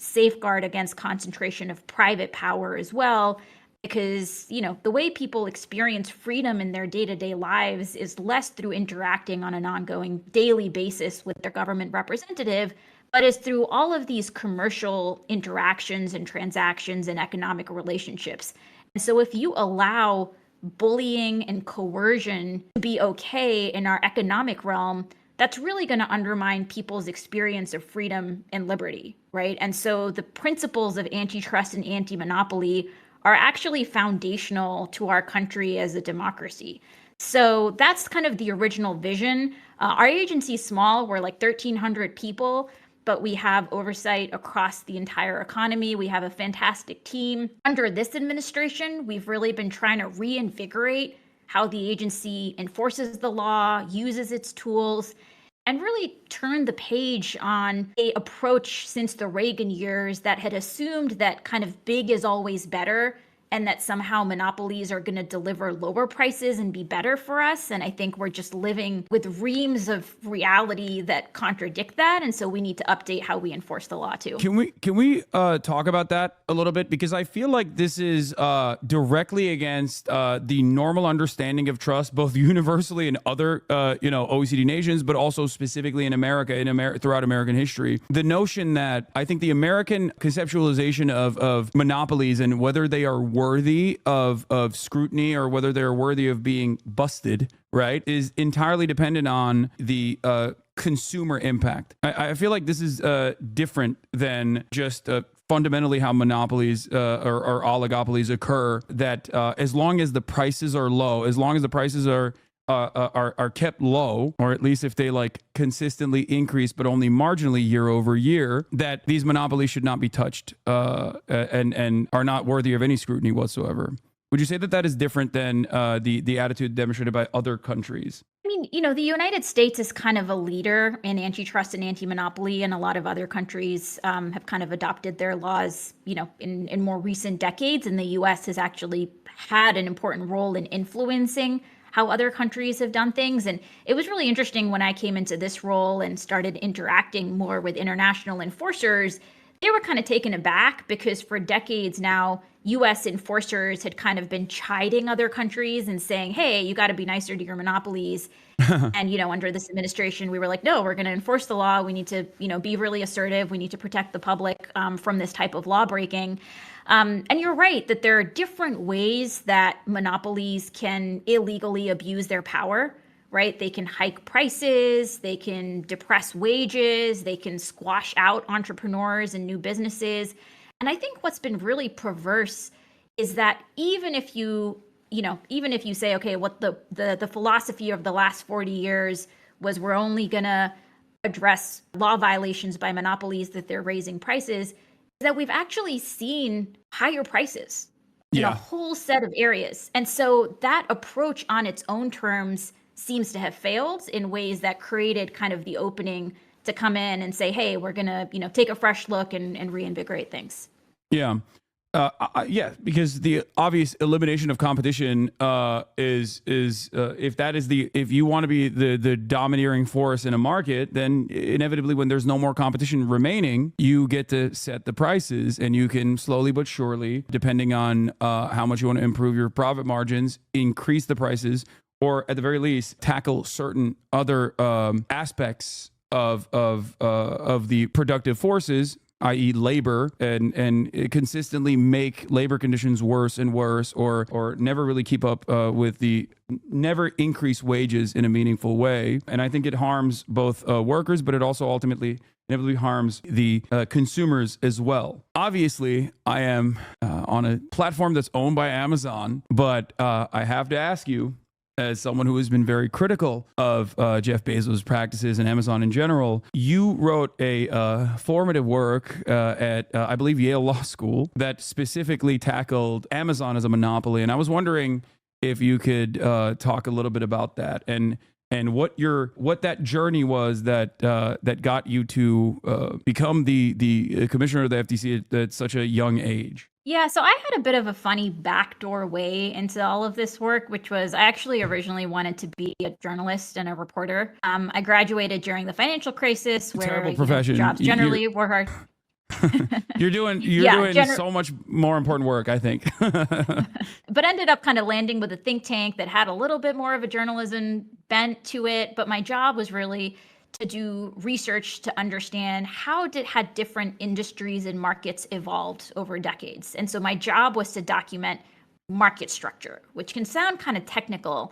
safeguard against concentration of private power as well. Because, the way people experience freedom in their day-to-day lives is less through interacting on an ongoing daily basis with their government representative, but is through all of these commercial interactions and transactions and economic relationships. And so if you allow bullying and coercion to be okay in our economic realm, that's really going to undermine people's experience of freedom and liberty, right? And so the principles of antitrust and anti-monopoly are actually foundational to our country as a democracy. So that's kind of the original vision. Our agency is small. We're like 1,300 people, but we have oversight across the entire economy. We have a fantastic team. Under this administration, we've really been trying to reinvigorate how the agency enforces the law, uses its tools, and really turn the page on a approach since the Reagan years that had assumed that kind of big is always better, and that somehow monopolies are going to deliver lower prices and be better for us. And I think we're just living with reams of reality that contradict that. And so we need to update how we enforce the law too. Can we talk about that a little bit? Because I feel like this is directly against the normal understanding of trust, both universally in other OECD nations, but also specifically in America, throughout American history. The notion that I think the American conceptualization of monopolies and whether they are worthy of scrutiny or whether they're worthy of being busted, right, is entirely dependent on the consumer impact. I feel like this is different than just fundamentally how monopolies or oligopolies occur, that as long as the prices are low, as long as the prices are kept low, or at least if they like consistently increase but only marginally year over year, that these monopolies should not be touched and are not worthy of any scrutiny whatsoever. Would you say that that is different than the attitude demonstrated by other countries? I mean, the United States is kind of a leader in antitrust and anti-monopoly, and a lot of other countries have kind of adopted their laws, in more recent decades. And the U.S. has actually had an important role in influencing how other countries have done things. And it was really interesting when I came into this role and started interacting more with international enforcers. They were kind of taken aback because for decades now, U.S. enforcers had kind of been chiding other countries and saying, hey, you got to be nicer to your monopolies. And, under this administration, we were like, no, we're going to enforce the law. We need to, be really assertive. We need to protect the public from this type of law breaking. And you're right that there are different ways that monopolies can illegally abuse their power, right? They can hike prices, they can depress wages, they can squash out entrepreneurs and new businesses. And I think what's been really perverse is that even if you say, okay, what the philosophy of the last 40 years was we're only going to address law violations by monopolies that they're raising prices, that we've actually seen higher prices in a whole set of areas. And so that approach on its own terms seems to have failed in ways that created kind of the opening to come in and say, hey, we're going to, take a fresh look and reinvigorate things. Yeah. Because the obvious elimination of competition is if you want to be the domineering force in a market, then inevitably when there's no more competition remaining, you get to set the prices, and you can slowly but surely, depending on how much you want to improve your profit margins, increase the prices, or at the very least tackle certain other aspects of the productive forces, i.e. labor, and consistently make labor conditions worse and worse, or never really keep up never increase wages in a meaningful way. And I think it harms both workers, but it also ultimately inevitably harms the consumers as well. Obviously, I am on a platform that's owned by Amazon, but I have to ask you, as someone who has been very critical of Jeff Bezos' practices and Amazon in general, you wrote a formative work at, I believe, Yale Law School that specifically tackled Amazon as a monopoly. And I was wondering if you could talk a little bit about that and what that journey was that got you to become the commissioner of the FTC at such a young age. Yeah, so I had a bit of a funny backdoor way into all of this work, which was I actually originally wanted to be a journalist and a reporter. I graduated during the financial crisis, where terrible profession. Jobs generally were hard. You're doing Yeah, so much more important work, I think. but ended up kind of landing with a think tank that had a little bit more of a journalism bent to it. But my job was really to do research to understand had different industries and markets evolved over decades. And so my job was to document market structure, which can sound kind of technical.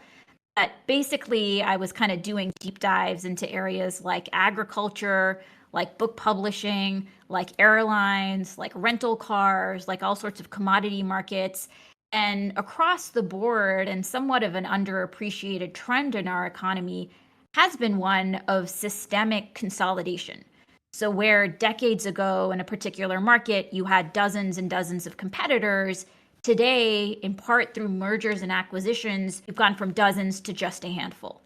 But basically, I was kind of doing deep dives into areas like agriculture, like book publishing, like airlines, like rental cars, like all sorts of commodity markets. And across the board, and somewhat of an underappreciated trend in our economy, has been one of systemic consolidation. So, where decades ago in a particular market, you had dozens and dozens of competitors, today, in part through mergers and acquisitions, you've gone from dozens to just a handful.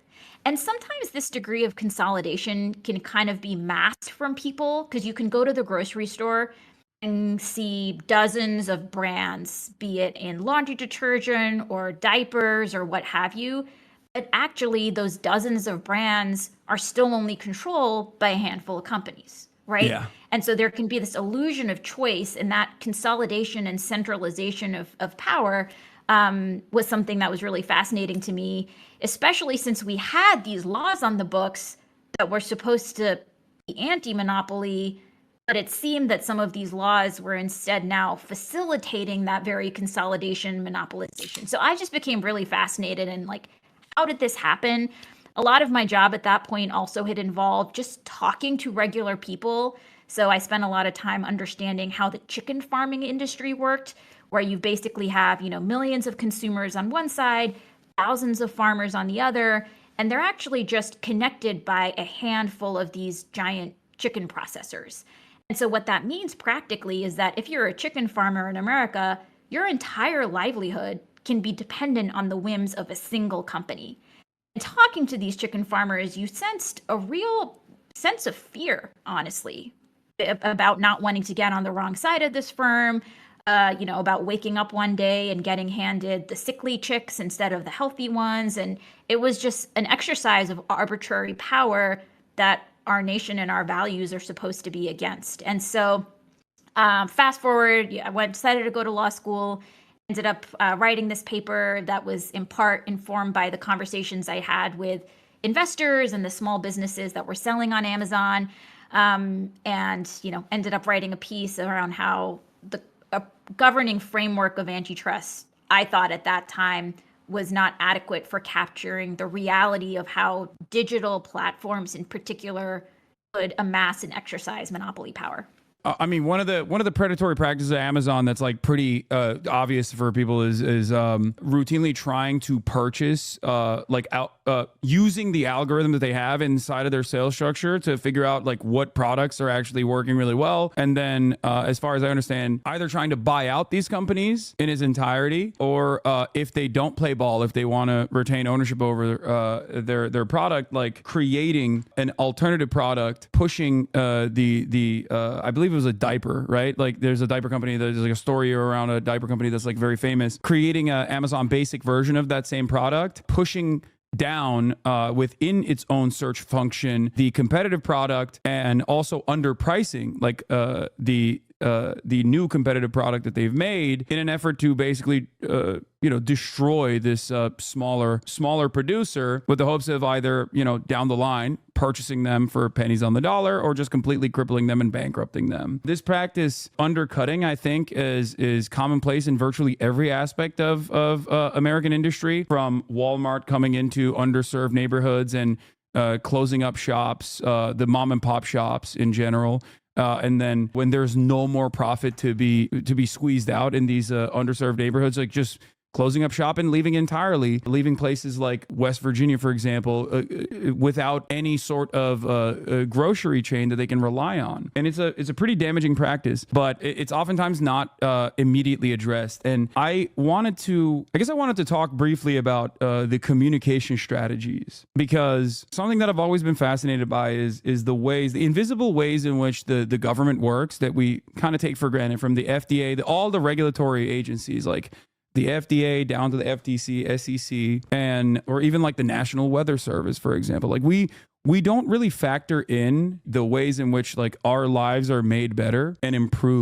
And sometimes this degree of consolidation can kind of be masked from people because you can go to the grocery store and see dozens of brands, be it in laundry detergent or diapers or what have you. But actually, those dozens of brands are still only controlled by a handful of companies, right? Yeah. And so there can be this illusion of choice, and that consolidation and centralization of power was something that was really fascinating to me, especially since we had these laws on the books that were supposed to be anti-monopoly, but it seemed that some of these laws were instead now facilitating that very consolidation, monopolization. So I just became really fascinated and like, how did this happen? A lot of my job at that point also had involved just talking to regular people. So I spent a lot of time understanding how the chicken farming industry worked, where you basically have, millions of consumers on one side, thousands of farmers on the other, and they're actually just connected by a handful of these giant chicken processors. And so what that means practically is that if you're a chicken farmer in America, your entire livelihood can be dependent on the whims of a single company. And talking to these chicken farmers, you sensed a real sense of fear, honestly, about not wanting to get on the wrong side of this firm, about waking up one day and getting handed the sickly chicks instead of the healthy ones. And it was just an exercise of arbitrary power that our nation and our values are supposed to be against. And so fast forward, I decided to go to law school, ended up writing this paper that was in part informed by the conversations I had with investors and the small businesses that were selling on Amazon. And ended up writing a piece around how the governing framework of antitrust, I thought at that time, was not adequate for capturing the reality of how digital platforms in particular could amass and exercise monopoly power. I mean, one of the predatory practices of Amazon that's like pretty obvious for people is routinely trying to purchase using the algorithm that they have inside of their sales structure to figure out like what products are actually working really well, and then as far as I understand, either trying to buy out these companies in its entirety, or if they don't play ball, if they want to retain ownership over their product, like creating an alternative product, pushing I believe it was a diaper, right? Like there's a diaper company, there's like a story around a diaper company that's like very famous, creating a Amazon basic version of that same product, pushing down within its own search function the competitive product, and also underpricing like the new competitive product that they've made in an effort to basically destroy this smaller producer, with the hopes of either down the line purchasing them for pennies on the dollar, or just completely crippling them and bankrupting them. This practice, undercutting, I think, is commonplace in virtually every aspect of American industry, from Walmart coming into underserved neighborhoods and closing up shops, the mom and pop shops in general. And then when there's no more profit to be squeezed out in these underserved neighborhoods, like just closing up shop and leaving entirely, leaving places like West Virginia, for example, without any sort of grocery chain that they can rely on. And it's a pretty damaging practice, but it's oftentimes not immediately addressed. And I wanted to talk briefly about the communication strategies, because something that I've always been fascinated by is the invisible ways in which the government works that we kind of take for granted, from the FDA, all the regulatory agencies like the FDA down to the FTC, SEC, and or even like the National Weather Service, for example. Like we don't really factor in the ways in which like our lives are made better and improved